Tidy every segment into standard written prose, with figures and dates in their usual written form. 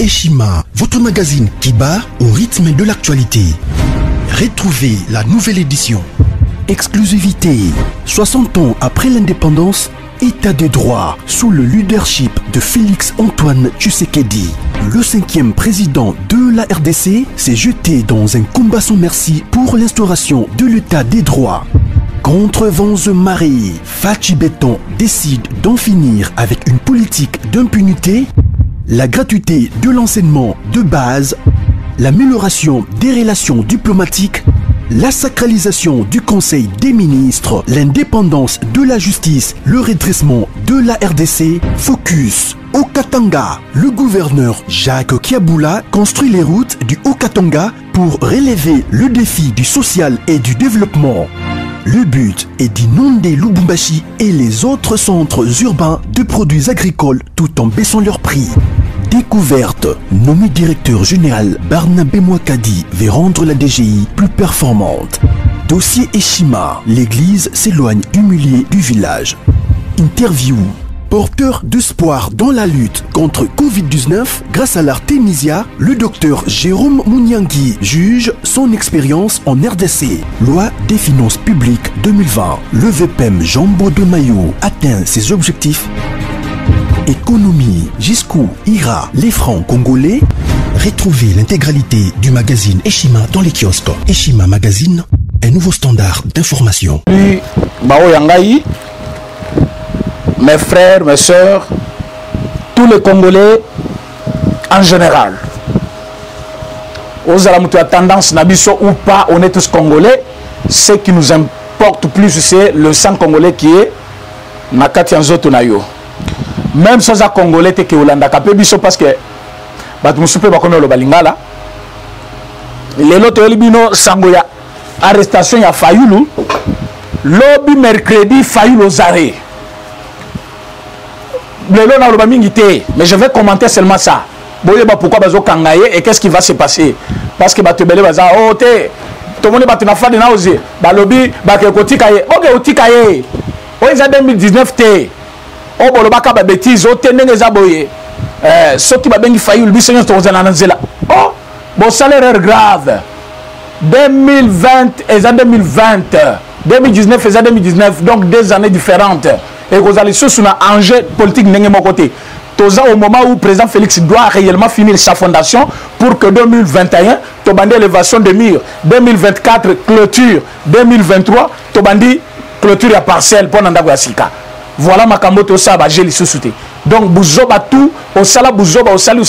Eshima, votre magazine qui bat au rythme de l'actualité. Retrouvez la nouvelle édition. Exclusivité. 60 ans après l'indépendance, État de droit sous le leadership de Félix Antoine Tshisekedi. Le 5e président de la RDC s'est jeté dans un combat sans merci pour l'instauration de l'État des droits. Contre vents et marées, Fachi Béton décide d'en finir avec une politique d'impunité, la gratuité de l'enseignement de base, l'amélioration des relations diplomatiques, la sacralisation du Conseil des ministres, l'indépendance de la justice, le redressement de la RDC, focus au Katanga. Le gouverneur Jacques Kiaboula construit les routes du Haut-Katanga pour relever le défi du social et du développement. Le but est d'inonder Lubumbashi et les autres centres urbains de produits agricoles tout en baissant leurs prix. Découverte, nommé directeur général Barnabé Mouakadi veut rendre la DGI plus performante. Dossier Eshima, l'église s'éloigne du milieu du village. Interview, porteur d'espoir dans la lutte contre Covid-19 grâce à l'Artémisia, le docteur Jérôme Mouniangui juge son expérience en RDC. Loi des finances publiques 2020, le VPM Jambo de Mayo atteint ses objectifs. Économie, jusqu'où ira les francs congolais? Retrouvez l'intégralité du magazine Eshima dans les kiosques. Eshima Magazine, un nouveau standard d'information. Mes frères, mes soeurs, tous les Congolais en général. Aux alamoutou à tendance nabiso ou pas, on est tous Congolais. Ce qui nous importe plus, c'est le sang congolais qui est Nakati Anzoto Nayo. Même sans un Congolais, t'es que Olanda Kapé biso parce que Batumusupe Bakono lo Balingala. Les lots Olibino Sangoya, arrestation ya Fayoulou. Lobby mercredi Fayoulou Zaré. Mais je vais commenter seulement ça. Pourquoi bazo kangaye et qu'est-ce qui va se passer? Parce que batubele baza oh te tout le monde bat na fa de naoze balobi ba ke kotikaye oge otikaye o eza 2019 te o bolo baka ba bêtise o te ndenge za boye soki ba bengi fayu biso nyo to zana nzela oh bon salaire grave 2020 eza 2020 2019 eza 2019 donc 2 années différentes. Et vous allez sur un enjeu politique n'est pas côté. Au moment où le président Félix doit réellement finir sa fondation pour que 2021, Tobandi élévation de murs, 2024 clôture, 2023 Tobandi clôture à parcelle pour Nanda Sika. Voilà ma camote ça va gérer sous souté. Donc Bouzoba tout au sala Bouzoba au sali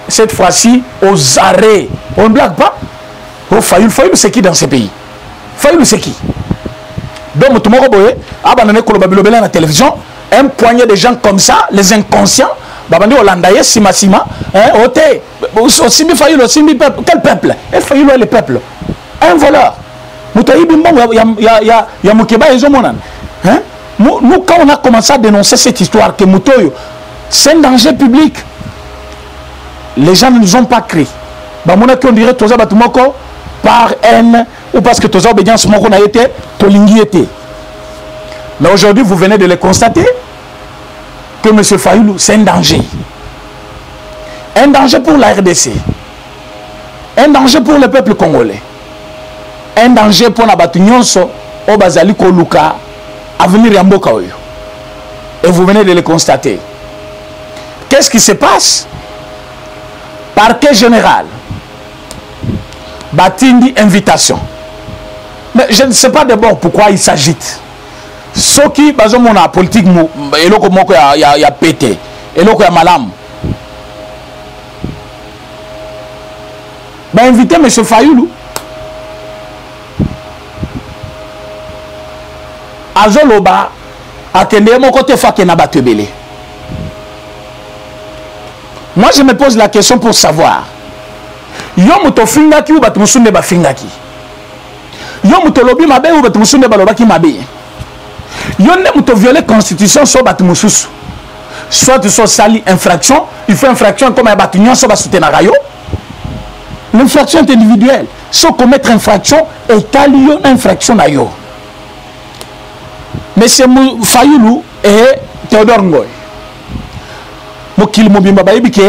cette fois-ci aux arrêts. On ne blague pas. Oh Fayoul c'est qui dans ce pays? Fayoul c'est qui? Donc, tout le monde a la télévision, un poignet de gens comme ça, les inconscients, Babandi Hollandais, Sima, Oté, Simi Fayoul, Simi peuple, quel peuple? Et Fayoul est le peuple. Un voleur. Ya Moukeba et Zomonan. Nous, quand on a commencé à dénoncer cette histoire, que Moutoyo, c'est un danger public, les gens ne nous ont pas cru. Bamona qui on dirait Toza Batumoko par haine ou parce que Toza obédience Moko n'a été Tolingi était. Mais aujourd'hui, vous venez de le constater que M. Fayoulou, c'est un danger. Un danger pour la RDC. Un danger pour le peuple congolais. Un danger pour Nabatu Nyonso, Obazali Koluka, Avenir Yamboka Oyo. Et vous venez de le constater. Qu'est-ce qui se passe? Parquet général. Batindi invitation. Mais je ne sais pas d'abord pourquoi il s'agite. Ce qui, par exemple, la politique, il y a pété, il y a malam. Ben inviter M. Fayoulou. Azoloba, à Kende, mon côté Fakena Batebele. Moi, je me pose la question pour savoir. Yomuto fingaki ou batumusunde ba fingaki. Yomuto lobi mabe ou batumusunde ba lobaki mabe. Yonne muto violer constitution so batumususu. Soit tu so sali infraction, il fait infraction comme un batunyon so ba soutenir rayo. L'infraction est individuelle. So commettre infraction et talio infraction na yo. Monsieur Fayoulou et Théodore Ngoy. Mokil Mobimba Baïbi qui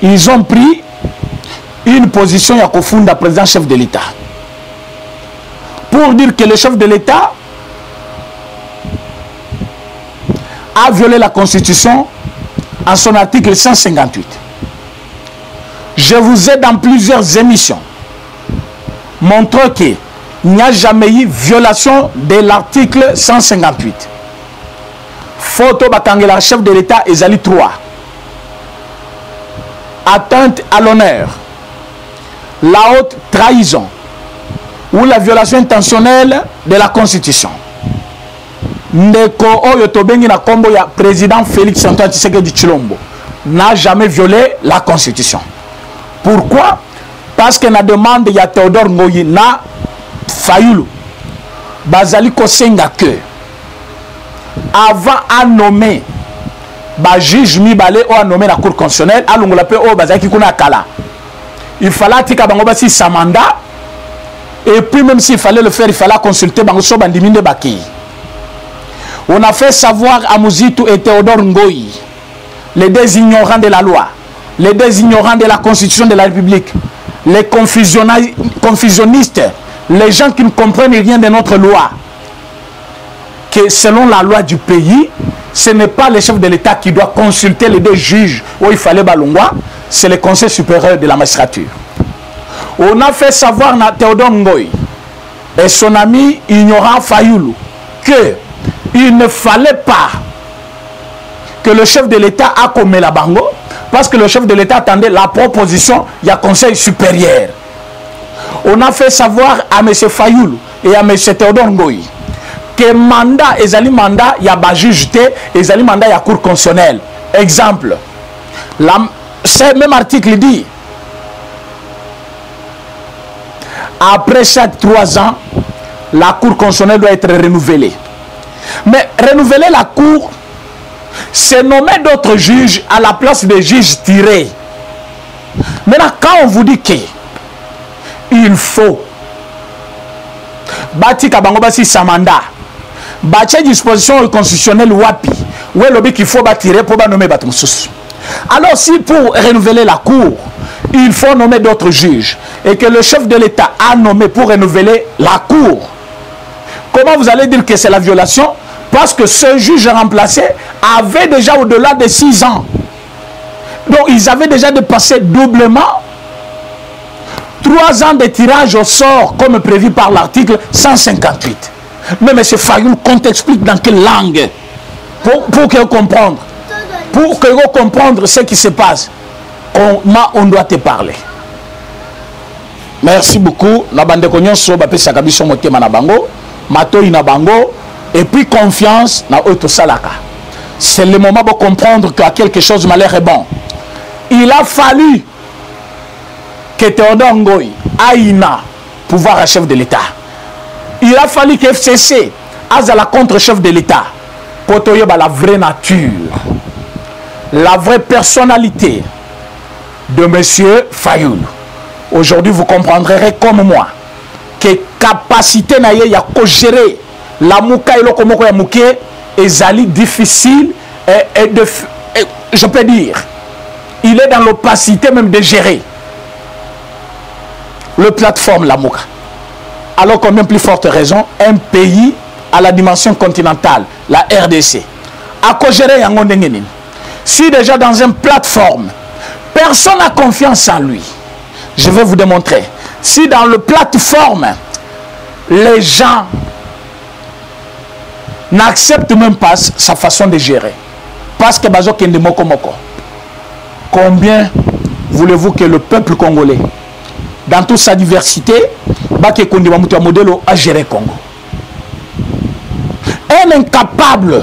ils ont pris une position à Kofunda, président chef de l'État, pour dire que le chef de l'État a violé la Constitution en son article 158. Je vous ai dans plusieurs émissions montré qu'il n'y a jamais eu violation de l'article 158. Photo Bakangela, chef de l'État, Ezali 3. Atteinte à l'honneur, la haute trahison ou la violation intentionnelle de la Constitution. Ndeko Oyo Tobengi na kombo ya président Félix Antoine Tshisekedi Tshilombo n'a jamais violé la Constitution. Pourquoi? Parce que na demande ya Théodore Ngoyi na Fayulu bazali kosenga que avant à nommer ba juge mibale o a nommé la cour constitutionnelle a longola pe o bazaki kuna kala. Il fallait tika bango basi sa mandat et puis même s'il fallait le faire il fallait consulter bango so bandiminde baki. On a fait savoir à Mouzitou et Théodore Ngoyi, les deux ignorants de la loi, les deux ignorants de la Constitution de la République, les confusionnistes, les gens qui ne comprennent rien de notre loi, que selon la loi du pays, ce n'est pas le chef de l'État qui doit consulter les deux juges où il fallait Balongwa, c'est le Conseil supérieur de la magistrature. On a fait savoir à Théodore Ngoyi et son ami ignorant Fayulu que il ne fallait pas que le chef de l'État a commis la bango parce que le chef de l'État attendait la proposition du Conseil supérieur. On a fait savoir à M. Fayulu et à M. Théodore Ngoyi que mandat ezali mandat ya ba juge te ezali mandat ya cour constitutionnelle. Exemple, ce même article dit après chaque 3 ans la cour constitutionnelle doit être renouvelée. Mais renouveler la cour, c'est nommer d'autres juges à la place des juges tirés. Maintenant, quand on vous dit que il faut bâtir Kabango Bassi Samanda, bâtir disposition constitutionnelle wapi, où est le qu'il faut bâtir pour nommer Batmoussous. Alors, si pour renouveler la cour, il faut nommer d'autres juges et que le chef de l'État a nommé pour renouveler la cour, comment vous allez dire que c'est la violation? Parce que ce juge remplacé avait déjà au-delà de 6 ans. Donc ils avaient déjà dépassé doublement 3 ans de tirage au sort comme prévu par l'article 158. Mais M. Fayulu, qu'on t'explique dans quelle langue pour que vous compreniez. Pour que vous compreniez ce qui se passe. Comment on doit te parler. Merci beaucoup. Et puis confiance na auto salaka. C'est le moment de comprendre que quelque chose malheur est bon. Il a fallu que Théodore Ngoyi aille pouvoir à chef de l'État. Il a fallu que FCC aille à la contre-chef de l'État pour toyer la vraie nature, la vraie personnalité de M. Fayulu. Aujourd'hui, vous comprendrez comme moi que capacité na ye ya ko gérer la mouka et le komoko ya mouké est difficile et je peux dire il est dans l'opacité même de gérer le plateforme la mouka. Alors qu'on a plus forte raison un pays à la dimension continentale, la RDC, à quoi gérer yango ndengeni. Si déjà dans une plateforme personne n'a confiance en lui, je vais vous démontrer. Si dans le plateforme les gens n'acceptent même pas sa façon de gérer, parce que bazo kende moko moko. Combien voulez-vous que le peuple congolais, dans toute sa diversité, bake kondi bamutu ya modelo a gérer Congo? Un incapable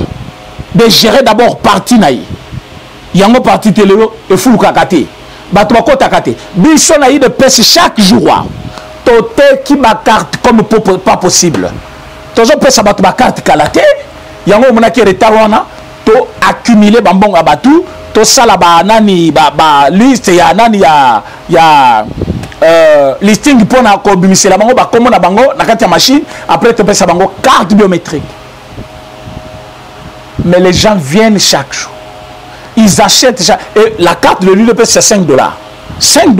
de gérer d'abord parti naï. Yango parti telelo et fou kakate. Batouako takate. Biso naï de pèse chaque jour. Toté qui ma carte comme pas possible. Toujours pèse battu ma carte kalate. Yango mona qui retard wana to accumuler bambong abatu to sala ba nani ba liste ya nani ya listing pona ko bimisela bango ba komo na bango na kati ya machine après to pèse bango carte biométrique. Mais les gens viennent chaque jour. Ils ils achètent. Et la carte de l'UDP, c'est 5 $. 5 $.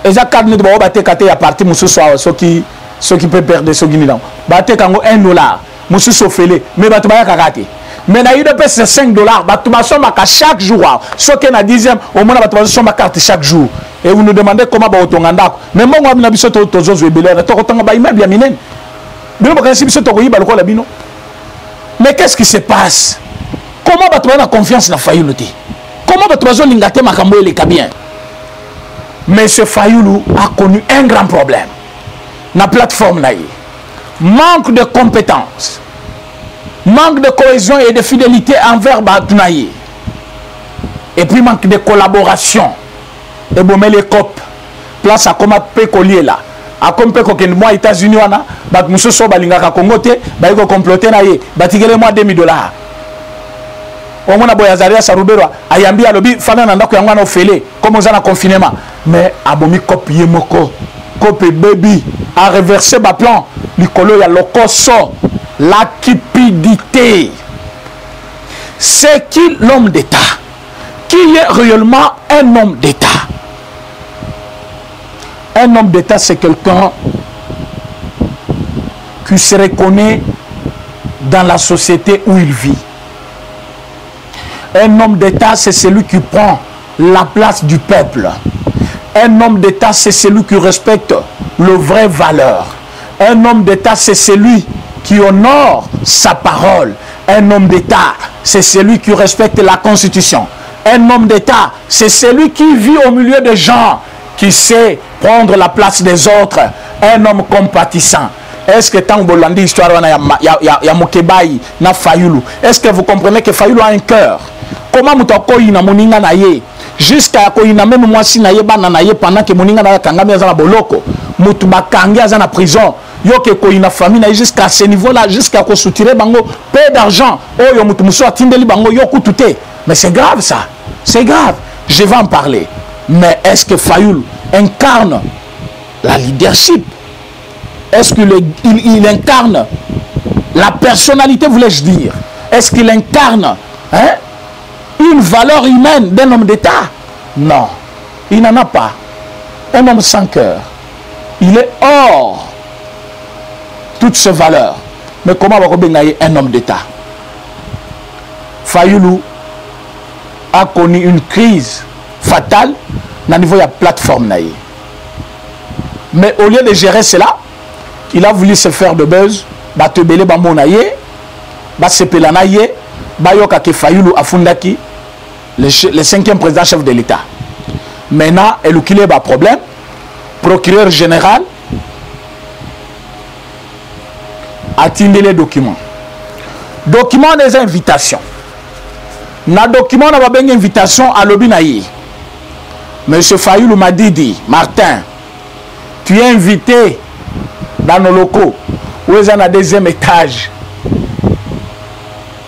Et ça, carte de l'UDP, il y a parti, ceux qui peuvent perdre ceux qui n'y ont pas. Il y a $1. Monsieur Sofele, mais il y a kagate. Mais na UDP c'est 5 $. Chaque jour. Ce qui est na 10e, au moins ma carte chaque jour. Et vous nous demandez comment vous avez fait. Mais moi, je suis en train de faire des choses. Mais qu'est-ce qui se passe? Comment vous avez confiance dans Fayoulou? Comment vous avez fait bien? Mais ce Fayoulou a connu un grand problème. La plateforme, manque de compétences, manque de cohésion et de fidélité envers Batounaye. Et puis manque de collaboration. Et bon, mais les COP, place à comment peut coller là. À comme peut que moi, États-Unis, bat monsieur so balinga Congote, bah il comploter na ye, batigele moi $2 000. Au moins boyazaria sarubero, ayambi alobi fana na ndako yango na ofele, comme on a confinement. Mais abomi COP yemoko, COP baby a reversé ba plan, likolo ya lokoso, la cupidité. C'est qui l'homme d'État? Qui est réellement un homme d'État? Un homme d'État, c'est quelqu'un qui se reconnaît dans la société où il vit. Un homme d'État, c'est celui qui prend la place du peuple. Un homme d'État, c'est celui qui respecte les vraies valeurs. Un homme d'État, c'est celui qui honore sa parole. Un homme d'État, c'est celui qui respecte la Constitution. Un homme d'État, c'est celui qui vit au milieu des gens, qui sait prendre la place des autres. Un homme compatissant. Est-ce que tant que vous avez histoire, il y a Mokebaï, na Fayoulou. Est-ce que vous comprenez que Fayoulou a un cœur? Comment vous avez na moninga na ye? Jusqu'à ko ina même moi si na ye bana na ye pendant que moninga na kangami azana boloko. Mutu bakangi azana prison. Yo ke ko ina famille na jusqu'à ce niveau-là, jusqu'à ko soutirer bango peu d'argent. Oh yo mutu muso atindeli bango yo kutute. Mais c'est grave ça. C'est grave. Je vais en parler. Mais est-ce que Fayoulou incarne la leadership? Est-ce qu'il incarne la personnalité, voulais-je dire? Est-ce qu'il incarne une valeur humaine d'un homme d'État? Non, il n'en a pas. Un homme sans cœur. Il est hors toutes ces valeurs. Mais comment va rebengayer un homme d'État? Fayoulou a connu une crise fatale au niveau de la plateforme. Mais au lieu de gérer cela, il a voulu se faire de buzz, batebele bamonaye, basepelanaye, bayoka ke Fayoulou afundaki, le 5e président chef de l'État. Maintenant, il y a un problème. Procureur général a tiré les documents. Documents des invitations. Na document n'a pas une invitation à l'Obinaï. Monsieur Fayoulou m'a dit, Martin, tu es invité dans nos locaux, où ils sont à 2e étage.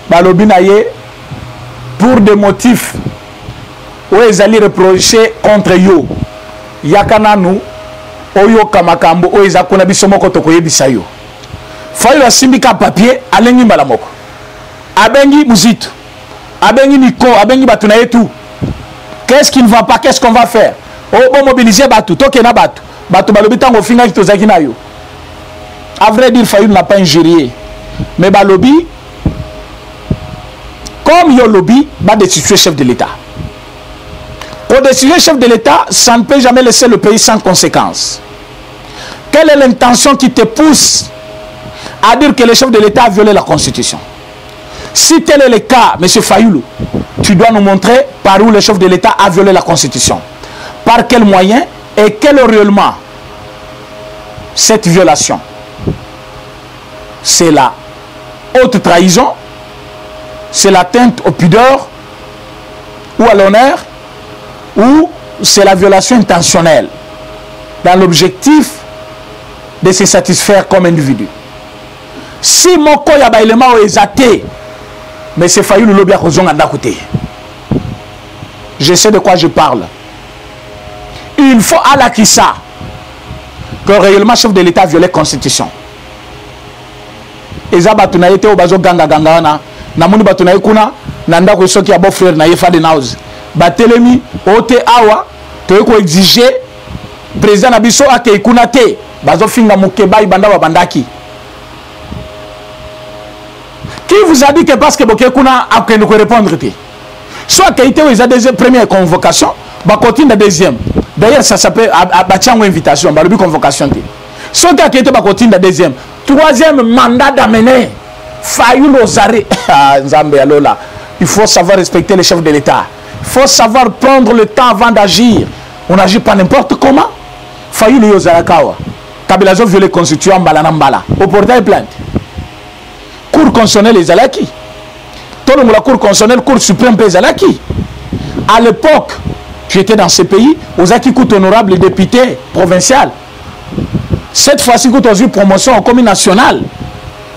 Dans l'Obinaï, pour des motifs où ils allaient reprocher contre yo. Yakana nous, Oyo Kamakambo, où ils ont bisomoko tokoye bisayo. Fayoulou a simbika papier, alengi malamoko. Abengi muzito. Abengi Nico, Abengi Batounaye tout. Qu'est-ce qui ne va pas? Qu'est-ce qu'on va faire? Oh, bon, mobiliser Batou, Tokena Batou. Batou Balobitan au final qui te zakinayo. À vrai dire, Fayoulou n'a pas injurié. Mais Balobi, comme yo lobby, va destituer chef de l'État. Pour destituer chef de l'État, ça ne peut jamais laisser le pays sans conséquences. Quelle est l'intention qui te pousse à dire que le chef de l'État a violé la Constitution? Si tel est le cas, M. Fayoulou, tu dois nous montrer par où le chef de l'État a violé la Constitution. Par quels moyens et quel réellement cette violation? C'est la haute trahison, c'est l'atteinte aux pudeurs ou à l'honneur, ou c'est la violation intentionnelle dans l'objectif de se satisfaire comme individu. Si mon koya ba élément est athée, mais c'est Fayoulou lobby à kozonga d'côté. Je sais de quoi je parle. Il faut à la Kissa que réellement chef de l'État violait la Constitution. Et ça batuna été au bazo ganga ganga na na moni bato na kuna na ndako soki ya beau frère na yefa de nauz batelemi ote awa to ko exiger président na biso ake kuna te bazo finga Mukebai banda wa bandaki. Qui vous a dit que parce que Bokekuna a que nous répondre soit qu'il y a des premières convocations, bah continue la deuxième. D'ailleurs ça s'appelle abattre une invitation, bah le convocation. Soit qu'il y a bah continue la deuxième. Troisième mandat d'amener. Fayoul aux arrêts. Nzambe alola. Il faut savoir respecter les chefs de l'État. Il faut savoir prendre le temps avant d'agir. On n'agit pas n'importe comment. Fayoul aux arakawa. Kabila zo violé constituant mbala nambala. Au portail plainte. Cour constitutionnelle les alaki. Tout le monde la cour constitutionnelle, cour suprême les alaki. À l'époque, j'étais dans ce pays, aux acquis coûtent honorables députés provinciaux. Cette fois-ci, quand on a eu promotion au comité national,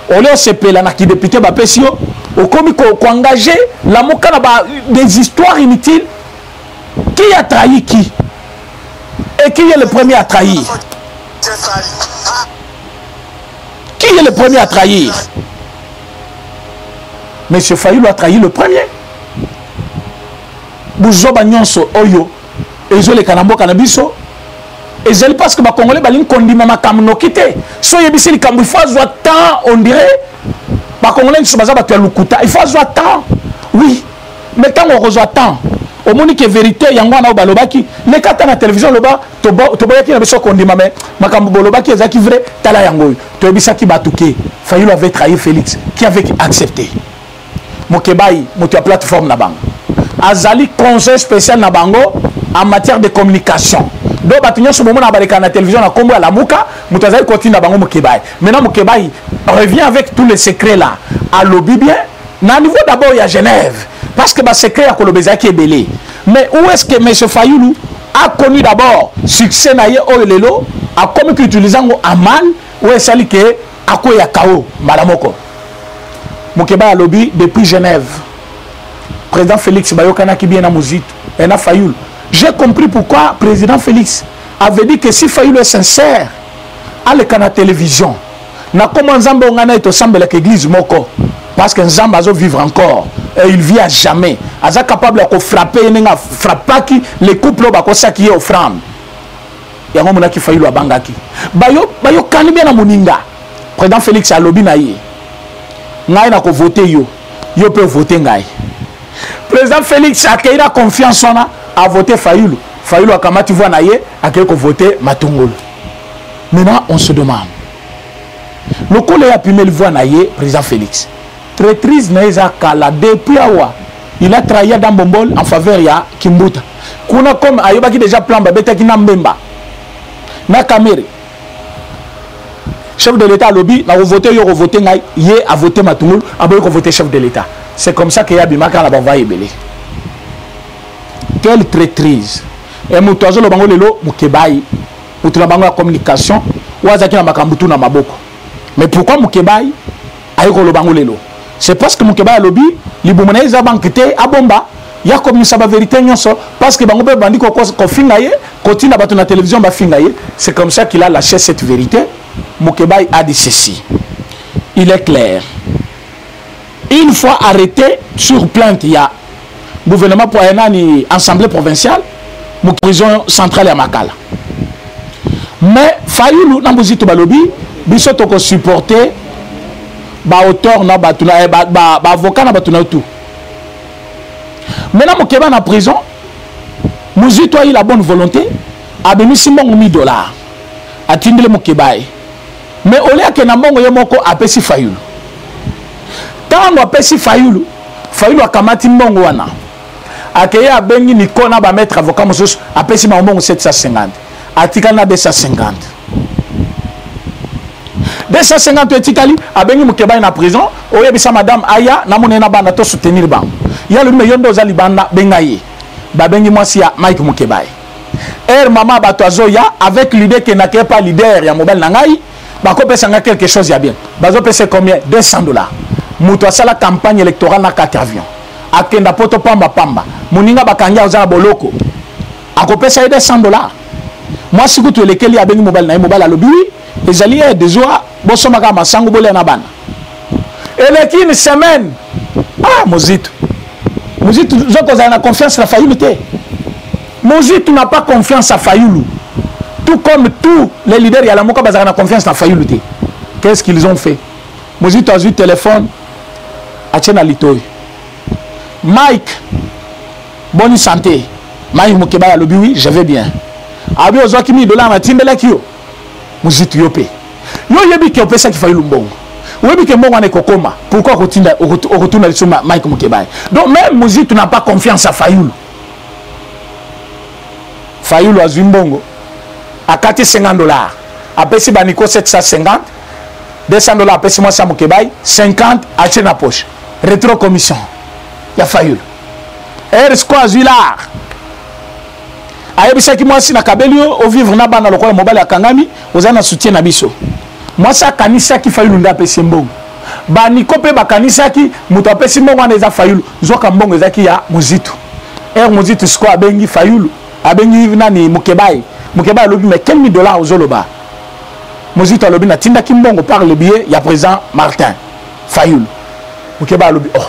au lieu de se payer qui député Bapesio, au comité qu'on engagé, la moka des histoires inutiles. Qui a trahi qui? Et qui est le premier à trahir? Qui est le premier à trahir? Monsieur Fayoulou a trahi le premier. Bouzoba nyonso oyo ezo le kanambo kanabiso ezeli parce que ba congolais balingi kondima makamno kité so yebisi likambo il faut avoir temps on dirait ba congolais nso baza bato ya lukuta il faut avoir temps oui mais tant on reçoit temps au moni que vérité yango na balobaki ne kata na télévision loba to boyaki na biso kondima mais makambo bolobaki ezaki vrai tala yango to yebisaki batuke Fayoulou avait trahi Félix qui avait accepté Mukebai moto ya plateforme na bango azali conseil spécial na bango en matière de communication do batunyo so momona baleka na télévision na kombo ya Lamuka moto azali continue na bango Mukebai maintenant Mukebai revient avec tous les secrets là à lobby bien na niveau d'abord il y a Genève parce que ba secret ya kolobeza ki ebelé mais où est-ce que monsieur Fayoulou a connu d'abord succès na ye oyelelo a comme utilisant en mal ou est-ce que akoya kao malamoko Mukebai a lobby depuis Genève. Président Félix Bayokana qui bien à Mouzit et na Fayoulou. J'ai compris pourquoi président Félix avait dit que si Fayoulou est sincère, à la télévision, na comment Nzambe ongana est au semble avec l'église moko parce que Nzambe azo vivre encore et il vit à jamais. Aza capable de frapper nenga frappaki les couples ba ko saki offrande. Ya ngomona ki Fayoulou abangaki. Bayo kani bien na moninga. Président Félix a lobby na ye. Ngai na ko voter yo peut voter ngai. Président Félix a accueilli la confiance a voté Fayoulou. Fayoulou a kamati voix na ye a accueilli ko voter Matungulu. Maintenant on se demande. Le collègue a pu me voix na ye président Félix. Traîtrise na eza kala depuis awa. Il a trahi dans Bombol en faveur ya Kimbuta. Kuna comme ayobaki déjà plan ba beta ki na Mbemba. Na Kamere. Chef de l'État lobby, n'a voté, il a voté, il a voté Matungulu, a voté chef de l'État. C'est comme ça qu'il y a Bimaka la Bava Ebele. Quelle traîtrise. Et Moutazo le Bango Lelo, Mukebai, Moutulabango la communication, ou Azaki na Makambutu na Maboko. Mais pourquoi Mukebai a eu le Bango Lelo? C'est parce que Mukebai a lobby, l'Iboumonais a banqueté à Bomba. Il y a comme ça la vérité parce que Bango Bandi ko fingaye, continue à battre la télévision ba fingaye. C'est comme ça qu'il a lâché cette vérité. Mukebai a dit ceci. Il est clair. Une fois arrêté sur plainte, il y a gouvernement pour une assemblée provinciale, prison centrale à Makala. Mais Fayoulou n'a pas dit balobi, biso ko supporter ba auteur na batuna ba avocat na batuna tout. Maintenant Mukebai en prison, Mouzito a eu la bonne volonté, a béni $100 000 à Tindele Mukebai. Mais au lieu que Namongo Yomoko a pesi Fayoulou. Tant a pesi Fayoulou, Fayoulou a kamati mbongo wana. Akeye a bengi Nikona ba mettre avocat mosus a pesi mbongo 750. Atikana 250. 250 etikali a bengi Mukebai na prison. Oye bisa madame Aya namone na bana to soutenir bango. Ya le meyondo za libanda bengaye. Ba bengi mwasi ya Mike Mukebai. Maman Batoazo ya avec l'idée que n'a pas leader ya mobile nangai. Bako pesa quelque chose ya bien. Bazo pesa combien? $200. Muto asala campagne électorale na 4 avions. Akenda poto pamba pamba. Muninga bakanja ozala boloko. Ako pesa $200. Moi si kutu elekeli ya bengi mobile na mobile alobi, ezali des jours bosomaka masango bolé na bana. Eleki une semaine. Ah, Mozitu. Mozitu, vous avez confiance à Fayoulou. Mozitu n'a pas confiance à Fayoulou. Tout comme tous les leaders, il y a la Moka, ils ont confiance à Fayoulou. Qu'est-ce qu'ils ont fait? Mozitu a eu le téléphone à Tchena Litoy. Mike, bonne santé. Mike Mokeba a lobby, oui, je vais bien. Abi Ozoki mi $1 na Timbele Kyo. Mozitu Yope. Yo yebi ki opesa ki Fayoulou Mbongo. Webi ke Mbongo ane kokoma. Pourquoi retourne sur Mike Mokeba? Donc même Mozitu n'a pas confiance à Fayoulou. Fayoulou a eu Mbongo. À 50 $. Après si Baniko 750. $200 après si moi ça Mokeba. 50 à Tchena poche. Rétro commission. Il y a Fayoulou. Ersco a eu l'art. Ayebisaki moi si na kabelio au vivre na bana lokola mobile ya kangami ozana soutien na biso. Moi ça kanisa ki Fayoulou nda pesi mbongo. Ba nikope ba kanisa ki muto apesi mbongo wana eza Fayoulou. Zoka mbongo ezaki ya Mozitu. Mozitu siko abengi Fayoulou. Abengi nani Mokebai. Mokebai lobi mais $15 000 ozoloba. Mozitu lobi na tinda ki mbongo par le biais ya président Martin Fayoulou. Mokebai lobi oh.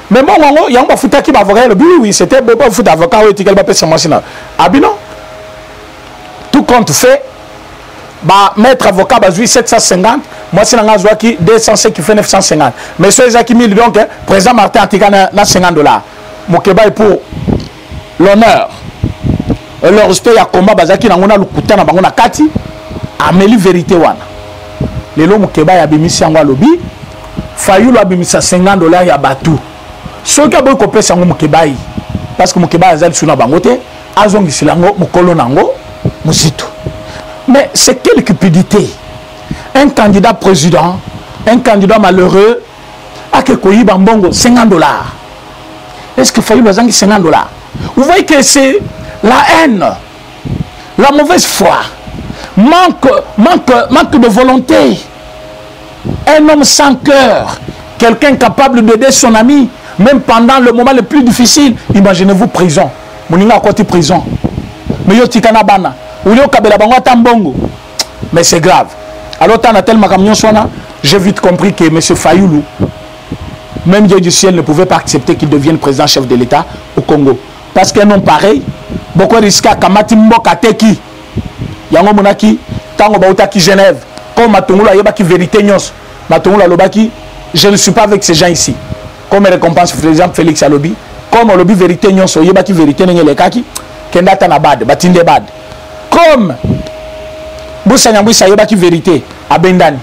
Mais bon, il y a un avocat qui m'a avocat. Oui, c'était un foot avocat qui m'a fait sa machine. Ah, non. Tout compte fait, bah, maître avocat, bah, 750. Moi, c'est un avocat qui 205 qui fait 950. Mais ceux qui ont donc, président Martin a tiré $50. Mon Québec pour l'honneur. Le respect, il y a combat, Bazaki, n'a pas le couteau, n'a pas le kati. Amélie vérité, wana. Les lots, mon Québec, a mis ça en lobby. Fayoulou a mis ça $50, il y a batou. Ceux qui ont coupé ça Mokebai parce que Mokebai a zali suna bangote azongi silango mukolo nango Mozitu. Mais c'est quelle cupidité. Un candidat président, un candidat malheureux a que koyi bambongo $50. Est-ce que Fayoulou azangi $50? Vous voyez que c'est la haine, la mauvaise foi, manque de volonté. Un homme sans cœur, quelqu'un capable d'aider son ami. Même pendant le moment le plus difficile, imaginez-vous prison. Moninga à côté prison. Mais yo tikana bana. Ou yo kabela bango tambongo. Mais c'est grave. Alors t'en as tellement camion sona, j'ai vite compris que M. Fayoulou, même Dieu du ciel ne pouvait pas accepter qu'il devienne président chef de l'État au Congo. Parce qu'un homme pareil, beaucoup risqué à Kamati Mboka Teki. Yango monaki, tango bautaki Genève. Comme Matongula yebaki vérité nyos. Matongula lobaki, je ne suis pas avec ces gens ici. Comme récompense par exemple Félix Alobi, comme Alobi vérité nyonso yebaki vérité nengele kaki kendata na bad batinde bad. Comme Boussa Nyambouissa yebaki vérité à Bendani.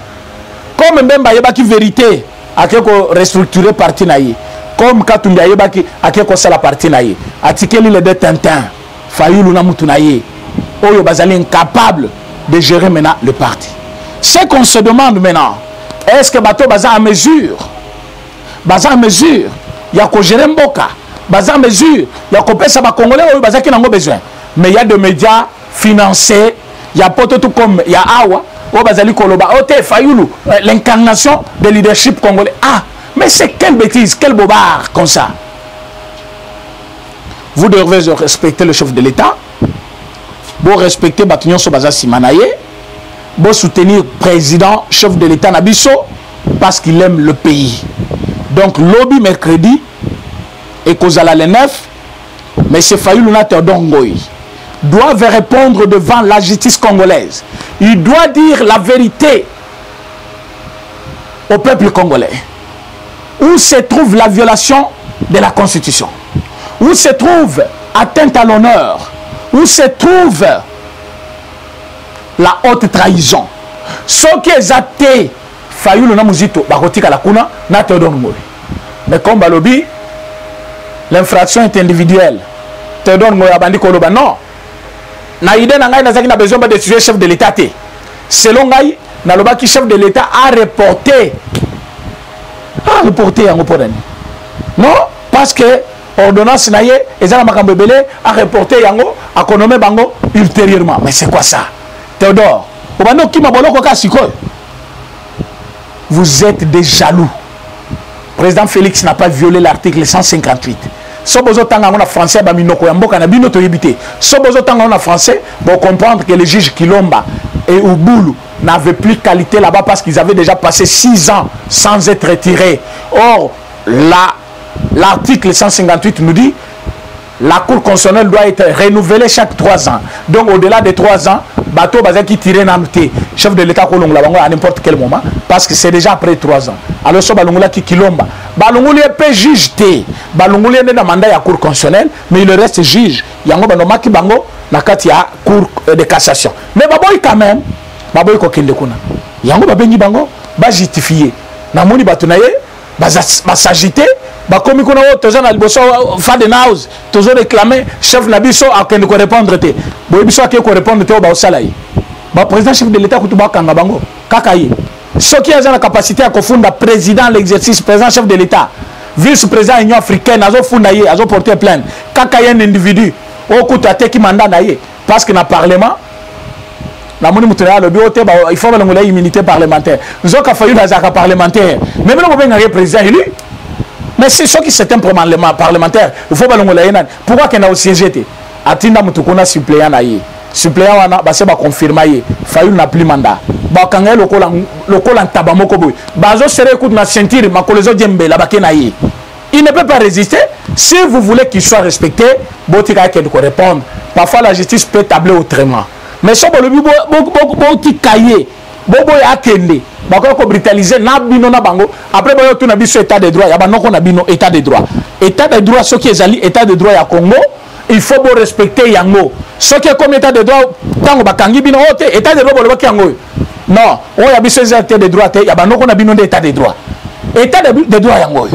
Comme Mbemba yebaki vérité akeko restructurer parti naïe. Comme Katumbi yebaki akeko sala parti naïe. Atikeli le de Tintin, Fayoulou na mutu naïe. Oyo bazali incapable de gérer maintenant le parti. Ce qu'on se demande maintenant, est-ce que bateau baza à mesure? Baza à mesure, il y a que gérer Mboka. Baza à mesure, il y a que pesa ba Congolais ou baza qui n'ont pas besoin. Mais il y a des médias financés, il y a pas tout comme il y a Awa, ou bazali Koloba, Ote Fayoulou, l'incarnation de leadership congolais. Ah, mais c'est quelle bêtise, quel bobard comme ça. Vous devez respecter le chef de l'État. Vous respectez Batunion Sobaza Simanaye. Vous soutenir le président, chef de l'État Nabiso, parce qu'il aime le pays. Donc, lobby mercredi, et Kozala le 9, M. Fayoulou Théodore Ngoï doivent répondre devant la justice congolaise. Il doit dire la vérité au peuple congolais. Où se trouve la violation de la Constitution? Où se trouve atteinte à l'honneur? Où se trouve la haute trahison? Ce qui est athée, Fayoulou na Mozitu bakotika la kuna na Théodore Ngoï. Mais comme balobi, l'infraction est individuelle. Théodore Ngoï abandi koloba non. Na idée na ngai nazaki na besoin de tuer chef de l'État té. Selon ngai na loba ki chef de l'État a reporté. A reporté yango podani. Non, parce que ordonnance na ye ezala makambo belé a reporté yango a konomé bango ultérieurement. Mais c'est quoi ça? Théodore, obando ki maboloko ka sikoy. Vous êtes des jaloux. Président Félix n'a pas violé l'article 158. Si vous avez français, vous avez français, vous comprendre que le juge Kilomba et Ouboulou n'avaient plus de qualité là-bas parce qu'ils avaient déjà passé 6 ans sans être retirés. Or, l'article 158 nous dit la Cour constitutionnelle doit être renouvelée chaque 3 ans. Donc au-delà de 3 ans, bateau qui tire n'amté chef de l'État à n'importe quel moment parce que c'est déjà après 3 ans. Alors ça balongula qui kilomba. Balonguli peut juge té. Balonguli est dans mandat à Cour constitutionnelle, mais il reste juge. Yango banoma ki bango na kati ya Cour de cassation. Mais baboy quand même, baboy ko kende kuna. Yango babengi bango ba justifier. Na moni batunaye ba s'agiter. Bakomi kuna wo toza na liboso Faden House tozo réclamer chef na biso akende ko répondre te boy biso akende ko répondre te ba osala yi ba président chef de l'état kutuba kanga bango kaka yi soki aza na capacité à kofunda président l'exercice président chef de l'état vice président Union africaine azo funda yi azo porter plainte kaka yi un individu okuta te ki mandat na ye parce que na parlement la moni mutuna le biote il faut balongola immunité parlementaire zoka fayu na zaka parlementaire même le benga président élu. Mais c'est ce qui c'est un parlementaire. Il faut pas le pourquoi qu'il y a aussi jeté. Atinda mutukuna suppléant naïe. Suppléant wana base ba confirmer. Fayul n'a plus mandat. Ba kanga le colan tabamoko boy. Bazo sere écoute na sentir ma kolezo djembe la bakenaïe. Il ne peut pas résister. Si vous voulez qu'il soit respecté, botika qui doit répondre. Parfois la justice peut tabler autrement. Mais ça le beaucoup cahier. Bobo ya kende. Bako brutaliser na bino na bango après boyo tout na biso état de droit ya banoko na bino état de droit ce qui est ali état de droit ya Congo il faut bo respecter yango ce qui est comme état de droit tango bakangi bino ote état de droit bolo bakango non on ya biso état de droit ya banoko na bino état de droit yango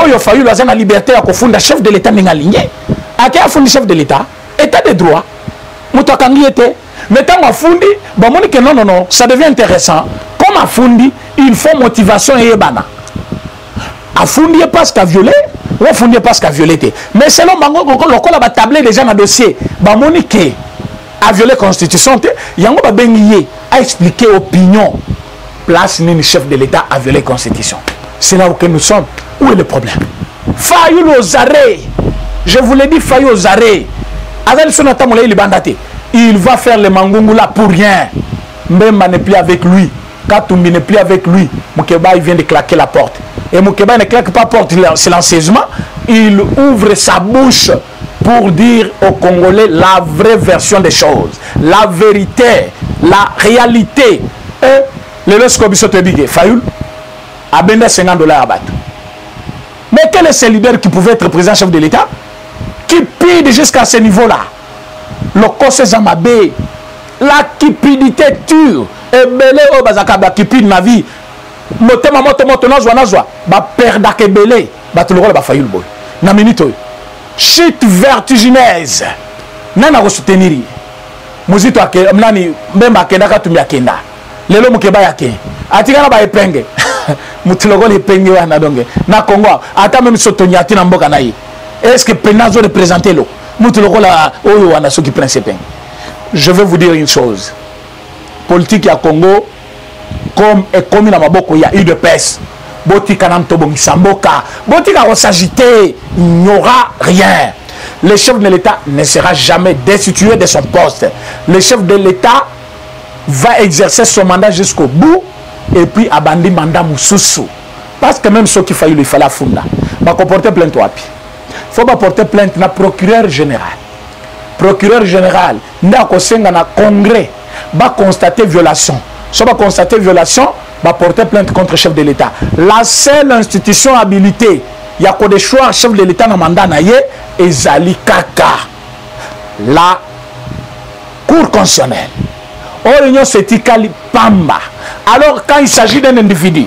oyo fayu la zana liberté ya kofunda chef de l'état ningalinye ake afundi chef de l'état état de droit mutokangi ete mais tant afundi ba moni que non ça devient intéressant. Comme Afundi, il faut motivation et bana. Afundi parce qu'à violer, ou Afundi parce qu'à violer. Mais selon Bango, le va tabler déjà dans le dossier. Bamonique a violé la constitution. Yango ba bengiye a expliqué opinion. Place ni chef de l'État a violé la constitution. C'est là où nous sommes. Où est le problème? Fayou aux arrêts. Je vous l'ai dit, Fayou aux arrêts. Avec son attaque, il va faire le mangungula pour rien. Même n'est plus avec lui. Katumbi n'est plus avec lui. Moukeba il vient de claquer la porte. Et Moukeba ne claque pas la porte silencieusement. Il ouvre sa bouche pour dire aux Congolais la vraie version des choses. La vérité, la réalité. Et le Lesco Bissotebige, Fayoul, a bendé $50 à battre. Mais quel est ce leader qui pouvait être président chef de l'État qui pide jusqu'à ce niveau-là? Le Kose Zamabé, la cupidité tue. Et belé au bazaka ba kipid na vie motema moto nazwa ba perda ke belé ba tout le rôle ba fayul boy na minute chute vertigineuse nana ko soutenir muzito ake mnani mbemba kenda katumia kenda lelo mukeba yake atikana ba epenge mutulogole epenge wana donge na Congo ata même sotonya tina mboka na yi est-ce que penazo représenter lo mutulogola oyo wana soki principe. Je vais vous dire une chose. Politique à Congo, comme dans maboko, il y a eu de peste. Botika Namtobo Samboka, Botika va s'agiter, il n'y aura rien. Le chef de l'État ne sera jamais destitué de son poste. Le chef de l'État va exercer son mandat jusqu'au bout et puis abandonner le mandat Moussoussou. Parce que même ce qu'il fallait, il fallait funda. Il va porter plainte au API. Il faut porter plainte au procureur général. Procureur général, il a congrès. Va constater violation. Si on va constater violation, va porter plainte contre le chef de l'État. La seule institution habilitée, il y a que des choix chef de l'État dans le mandat et Zali Kaka. La Cour constitutionnelle. Orion Setikali Pamba. Alors quand il s'agit d'un individu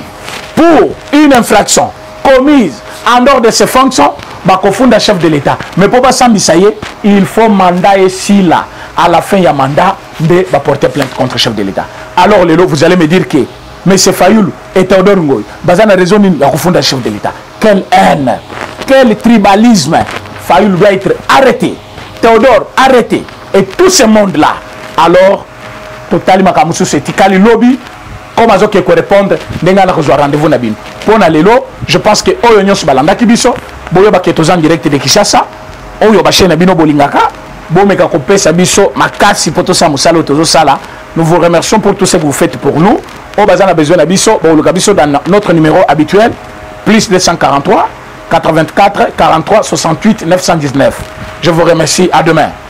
pour une infraction commise en dehors de ses fonctions, va confondre le chef de l'État. Mais pour pas s'ambisayer, il faut mandat ici là. À la fin, il y a mandat de porter plainte contre le chef de l'État. Alors, vous allez me dire que M. Fayoul et Théodore Ngoy, Bazan a raison de confondre le chef de l'État. Quelle haine, quel tribalisme. Fayoul doit être arrêté. Théodore, arrêté. Et tout ce monde-là. Alors, totalement, comme c'est Tikali Lobby, comme Azo qui peut répondre, n'enga na rejoindre rendez-vous nabin. Pour Nalelo, je pense que Oyo se balanda kibiso, Boyo Baketozan direct de Kishasa, Oyo Baché Nabino Bolingaka. Nous vous remercions pour tout ce que vous faites pour nous. On a besoin de dans notre numéro habituel, plus 243 84 43 68 919. Je vous remercie. À demain.